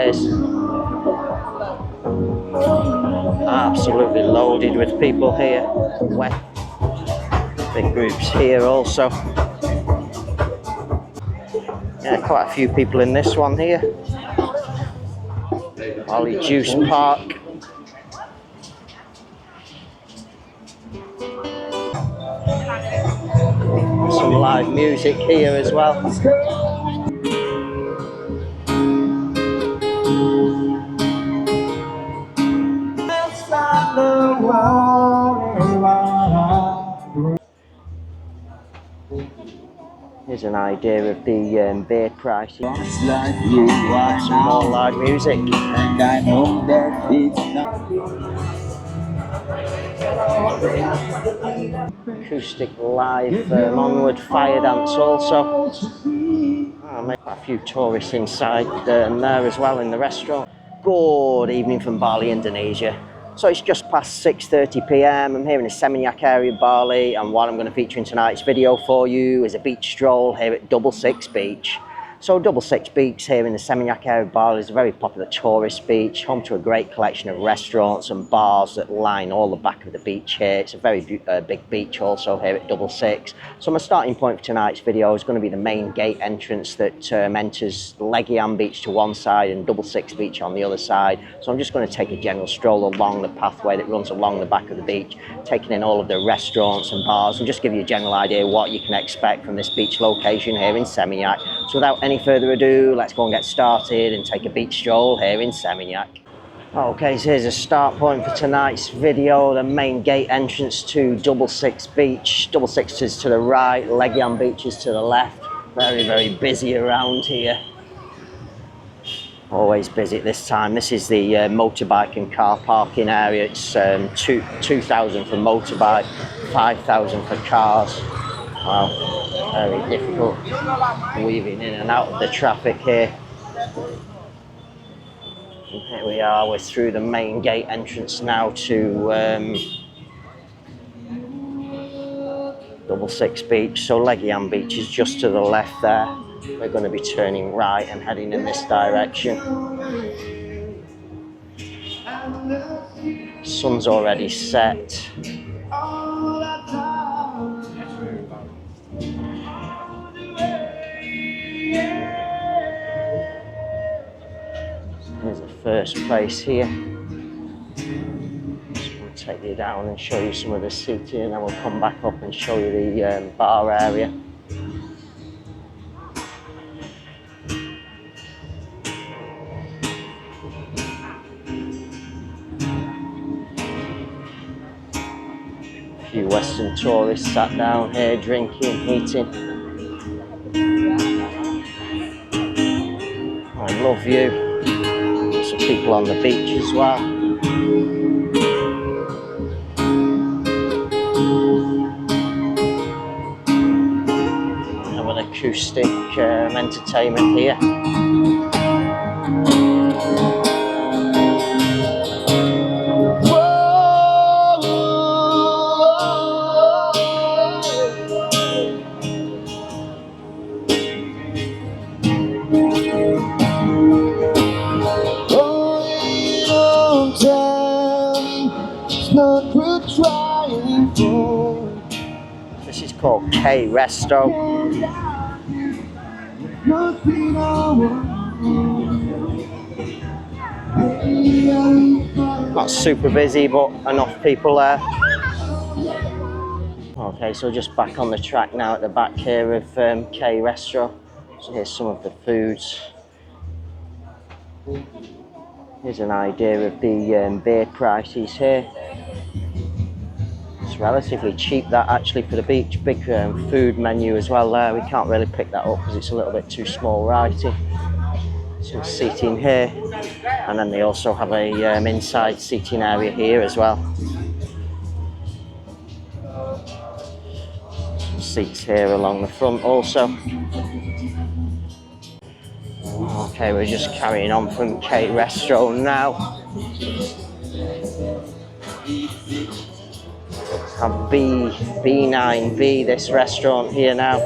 is. Absolutely loaded with people here. Wet. Big groups here also. Yeah, quite a few people in this one here. Bali Juice Park. Some live music here as well. Here's an idea of the beer prices. Some more live music. And I know that it's not. Acoustic live onward fire dance also. Quite a few tourists inside there as well in the restaurant. Good evening from Bali, Indonesia. So it's just past 6:30 p.m. I'm here in the Seminyak area of Bali, and what I'm going to feature in tonight's video for you is a beach stroll here at Double Six Beach. So Double Six Beach here in the Seminyak area of Bali is a very popular tourist beach, home to a great collection of restaurants and bars that line all the back of the beach here. It's a very big beach also here at Double Six. So my starting point for tonight's video is going to be the main gate entrance that enters Legian Beach to one side and Double Six Beach on the other side. So I'm just going to take a general stroll along the pathway that runs along the back of the beach, taking in all of the restaurants and bars, and just give you a general idea what you can expect from this beach location here in Seminyak. So without any further ado, let's go and get started and take a beach stroll here in Seminyak. Okay, so here's a start point for tonight's video, the main gate entrance to Double Six Beach. Double Six is to the right, Legian Beach is to the left. Very, very busy around here. Always busy at this time. This is the motorbike and car parking area. It's 2,000 for motorbike, 5,000 for cars. Wow, very difficult weaving in and out of the traffic here. And here we are, we're through the main gate entrance now to Double Six Beach. So Legian Beach is just to the left there. We're going to be turning right and heading in this direction. Sun's already set. Here's the first place here. Just going to take you down and show you some of the seating, and then we'll come back up and show you the bar area. A few Western tourists sat down here drinking, eating. I love you. Some people on the beach as well. Have an acoustic entertainment here. This is called K Resto. Not super busy, but enough people there. Okay, so just back on the track now at the back here of K Resto. So here's some of the foods. Here's an idea of the beer prices here. It's relatively cheap that actually for the beach. Big food menu as well there. We can't really pick that up because it's a little bit too small writing. Some seating here, and then they also have a inside seating area here as well. Some seats here along the front also. Okay, we're just carrying on from K Resto now. Have B9B, this restaurant here now.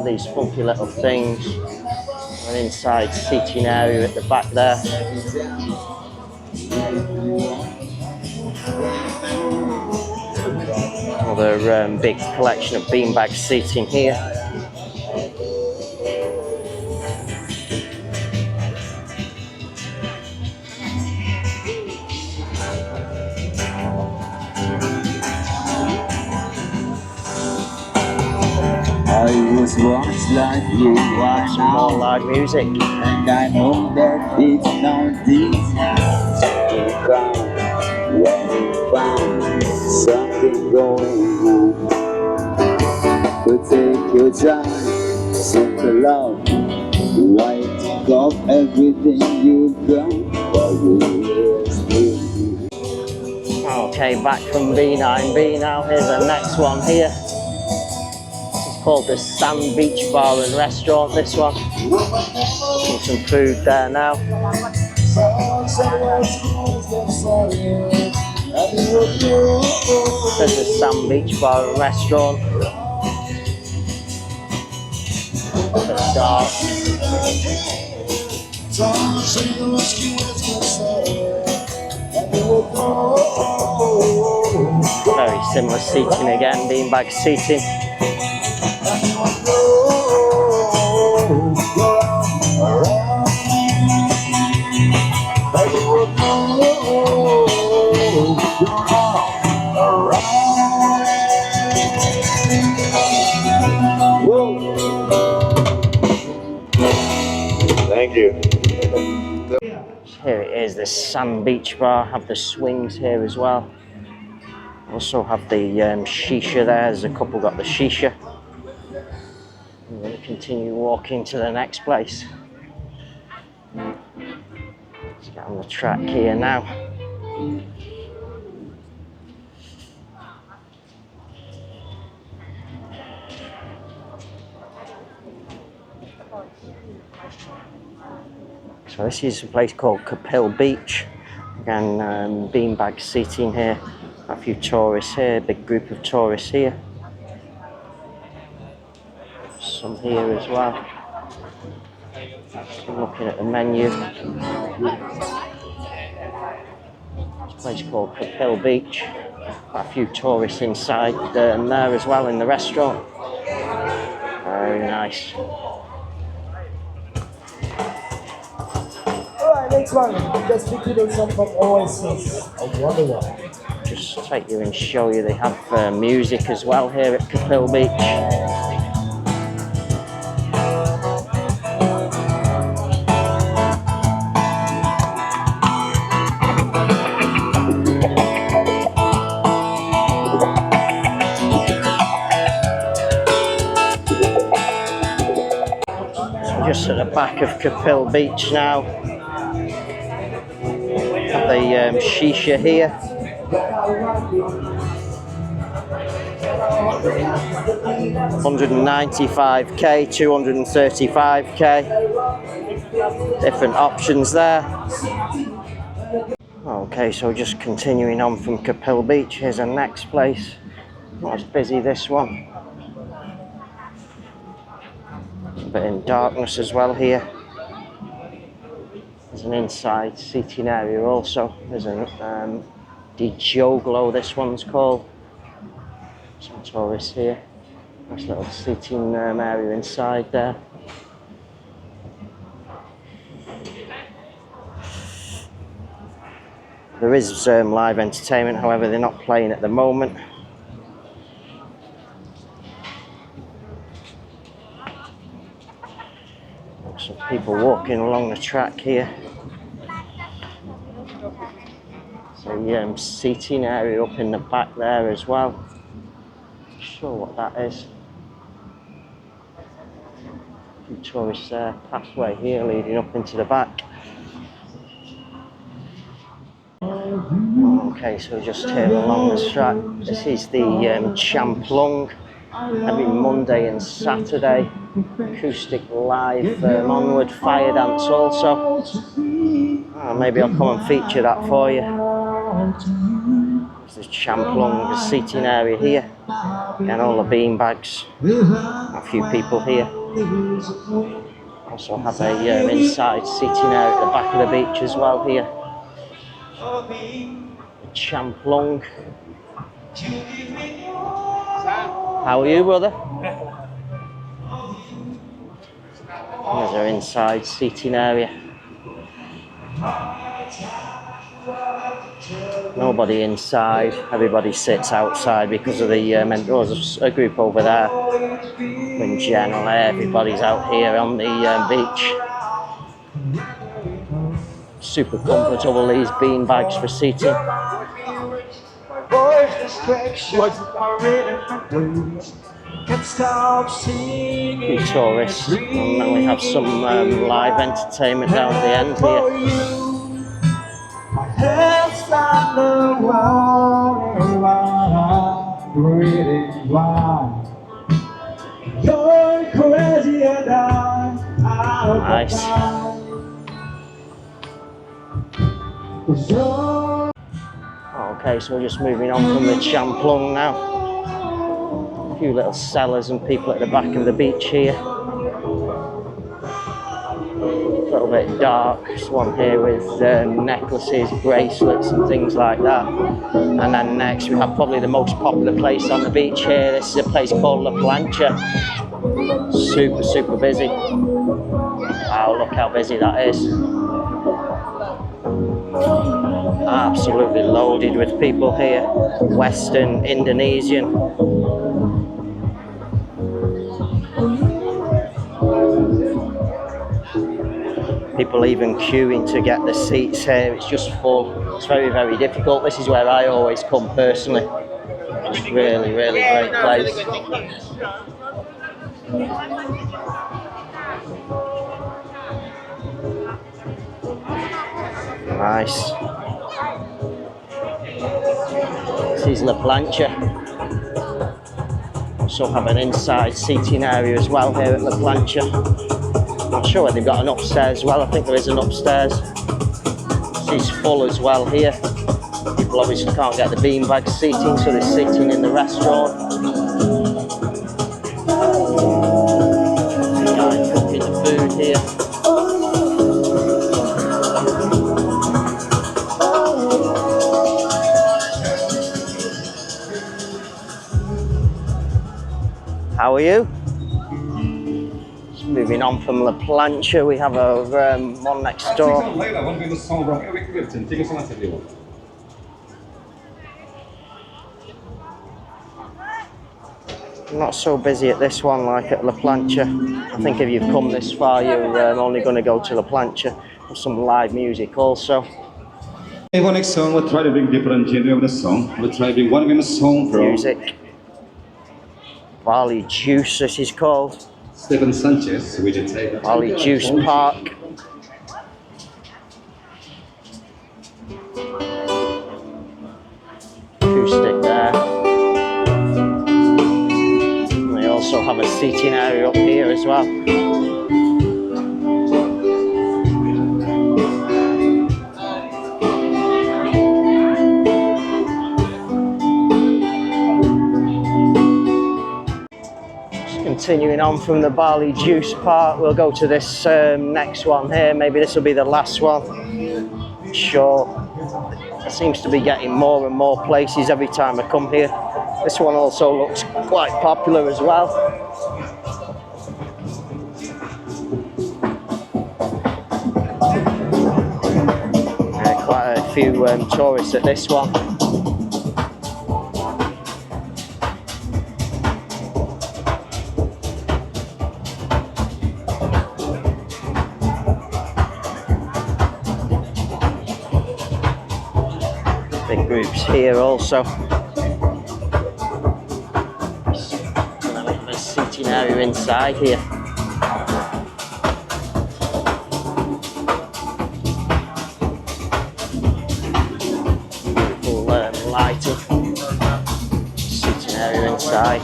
These funky little things. An inside seating area at the back there. Another big collection of beanbag seating here. I was once like you are Some now, more live music. and I know that it's not easy to come when you find something going on. But take your time, simple love, write off everything you've done, but we'll still be. Okay, back from B9B now. Here's the next one here. It's called the Sand Beach Bar and Restaurant, this one. Getting some food there now. There's the Sand Beach Bar and Restaurant. It's dark. Very similar seating again, beanbag seating. Thank you. Here it is, the Sand Beach Bar. Have the swings here as well. Also have the shisha there. There's a couple got the shisha. I'm going to continue walking to the next place. Let's get on the track here now. So this is a place called Capel Beach. Again, beanbag seating here. A few tourists here, big group of tourists here. Some here as well. So looking at the menu. It's a place called Capel Beach. Quite a few tourists inside and there as well in the restaurant. Very nice. Next one, just liquidation from Oasis of Wonderland. Just take you and show you they have music as well here at Capel Beach. So just at the back of Capel Beach now. The shisha here. £195k, £235k. Different options there. Okay, so just continuing on from Capel Beach, here's the next place. Not as busy, this one. A bit in darkness as well here. There's an inside seating area also. There's a Di Gioglo, this one's called. Some tourists here. Nice little seating area inside there. There is live entertainment, however they're not playing at the moment. Some people walking along the track here. So seating area up in the back there as well. Not sure what that is. A few tourists there. Pathway here leading up into the back. Okay, so just here along the track. This is the Champlong. Every Monday and Saturday. Acoustic live onward fire dance also. Maybe I'll come and feature that for you. This is Champlong, the seating area here. And all the bean bags. A few people here. Also have a inside seating area at the back of the beach as well here. Champlong. How are you, brother? There's our inside seating area. Nobody inside, everybody sits outside because of the there's a group over there. In general, everybody's out here on the beach. Super comfortable, these bean bags for seating. Few tourists, and then we have some live entertainment down at the end here. Nice. Okay, so we're just moving on from the Champlong now. A few little sellers and people at the back of the beach here. A little bit dark. There's one here with necklaces, bracelets and things like that. And then next we have probably the most popular place on the beach here. This is a place called La Planche. Super, super busy. Wow, look how busy that is. Absolutely loaded with people here. Western, Indonesian. People even queuing to get the seats here. It's just full. It's very, very difficult. This is where I always come personally. It's really, really great place. Nice. This is La Planche. Also have an inside seating area as well here at La Planche. Not sure whether they've got an upstairs as well. I think there is an upstairs. This is full as well here. People obviously can't get the beanbag seating, so they're sitting in the restaurant. The guy cooking the food here. How are you? Just moving on from La Planche, we have a one next door. Not so busy at this one like at La Planche. I think if you've come this far, you're only going to go to La Planche. There's some live music also. For next song, we'll try to bring different genre of the song. We'll try to bring one famous song from music. Bali Juice, this is called. Stephen Sanchez, which is Bali Juice Park. Acoustic there. And they also have a seating area up here as well. Continuing on from the Bali Juice Park, we'll go to this next one here. Maybe this will be the last one. Sure. It seems to be getting more and more places every time I come here. This one also looks quite popular as well. Quite a few tourists at this one. Big groups here also. And then we have a seating area inside here. Beautiful lighting. Seating area inside.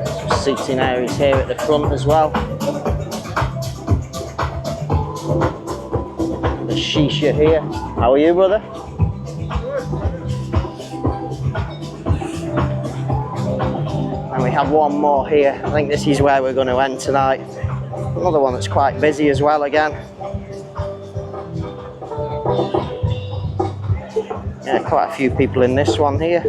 Some seating areas here at the front as well. Shisha here. How are you, brother? And we we have one more here. I think this is where we're going to end tonight. Another one that's quite busy as well again. Yeah, quite a few people in this one here.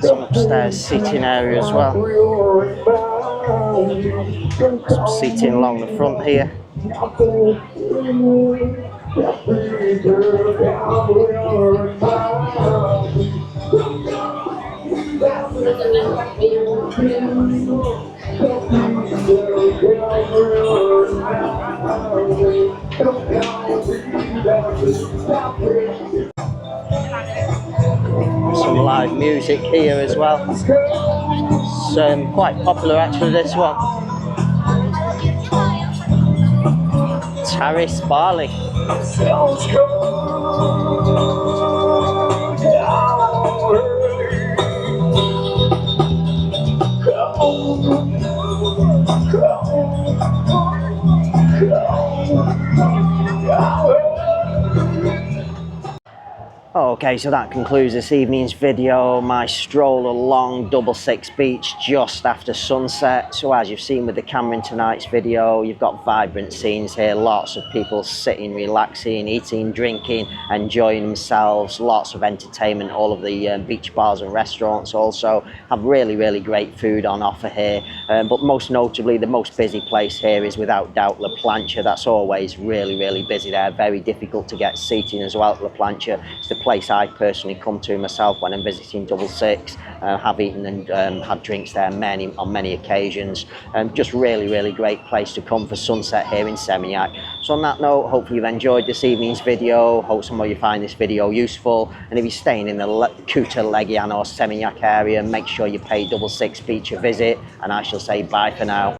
Some upstairs seating area as well. Some seating along the front here. Some live music here as well. It's quite popular actually, this one. Terrace Bali. Okay, so that concludes this evening's video, my stroll along Double 6 Beach just after sunset. So as you've seen with the camera in tonight's video, you've got vibrant scenes here, lots of people sitting, relaxing, eating, drinking, enjoying themselves, lots of entertainment. All of the beach bars and restaurants also have really, really great food on offer here. But most notably, the most busy place here is without doubt La Planche. That's always really, really busy there, very difficult to get seating as well at La Planche. It's the place I personally come to myself when I'm visiting Double 6, have eaten and had drinks there on many occasions. Just really, really great place to come for sunset here in Seminyak. So on that note, hopefully you've enjoyed this evening's video. Hope some of you find this video useful. And if you're staying in the Kuta, Legian or Seminyak area, make sure you pay Double 6 Beach a visit. And I shall say bye for now.